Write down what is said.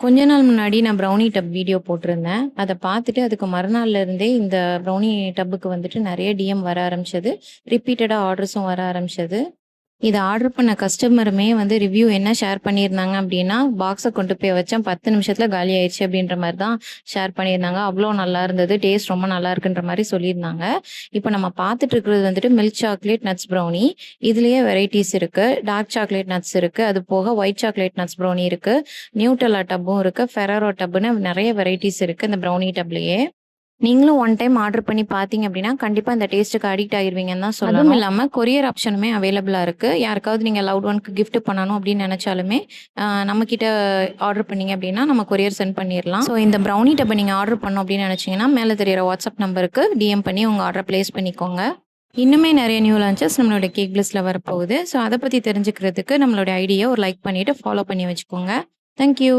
கொஞ்ச நாள் முன்னாடி நான் ப்ரௌனி டப் வீடியோ போட்டிருந்தேன். அத பார்த்துட்டு அதுக்கு மறுநாள்ல இருந்தே இந்த ப்ரௌனி டப்புக்கு வந்துட்டு நெறைய டிஎம் வர ஆரம்பிச்சது. ரிப்பீட்டடா ஆர்டர்ஸும் வர ஆரம்பிச்சது. இத ஆர்டர் பண்ண கஸ்டமருமே வந்து ரிவ்யூ என்ன ஷேர் பண்ணியிருந்தாங்க அப்டின்னா, பாக்ஸ கொண்டு போய் வச்சேன் 10 நிமிஷத்துல காலி ஆயிருச்சு அப்டின்ற மாரி தான் ஷேர் பண்ணியிருந்தாங்க. அவ்ளோ நல்லா இருந்தது. டேஸ்ட் ரொம்ப நல்லா இருக்குன்ற மாரி சொல்லியிருந்தாங்க. இப்ப நம்ம பார்த்துட்டு இருக்கிறது வந்துட்டு மில்க் சாக்லேட் நட்ஸ் ப்ரௌனி. இதுலயே வெரைட்டீஸ் இருக்கு. டார்க் சாக்லேட் நட்ஸ் இருக்கு. அது போக ஒயிட் சாக்லேட் நட்ஸ் ப்ரௌனி இருக்கு. நியூட்டெல்லா டப்பும் இருக்கு. ஃபெராரோ டப்புன்னு நெறைய வெரைட்டீஸ் இருக்கு இந்த ப்ரௌனி டப்லயே. நீங்களும் ஒன் டைம் ஆர்டர் பண்ணி பார்த்தீங்க அப்படின்னா, கண்டிப்பா இந்த டேஸ்ட்டுக்கு அடிக்ட் ஆயிருவீங்கன்னு தான் சொல்லணும். அதுவும் இல்லாம கொரியர் ஆப்ஷனுமே அவைலபிளா இருக்கு. யாருக்காவது நீங்க லவ்ட் ஒன்க்கு கிஃப்ட் பண்ணணும் அப்படின்னு நெனச்சாலுமே, நம்மகிட்ட ஆர்டர் பண்ணீங்க அப்படின்னா, நம்ம கொரியர் சென்ட் பண்ணிரலாம். ஸோ இந்த ப்ரௌனி டப்ப நீங்க ஆர்டர் பண்ணணும் அப்படின்னு நெனச்சீங்கன்னா, மேல தெரியிற வாட்ஸ்அப் நம்பருக்கு டிஎம் பண்ணி உங்க ஆர்டர பிளேஸ் பண்ணிக்கோங்க. இன்னுமே நெறைய நியூ லான்ச்சஸ் நம்மளோட கேக் பிளிஸ்ல வரப்போகுது. ஸோ அத பத்தி தெரிஞ்சுக்கிறதுக்கு நம்மளோட ஐடிய ஒரு லைக் பண்ணிட்டு ஃபாலோ பண்ணி வச்சுக்கோங்க. Thank you.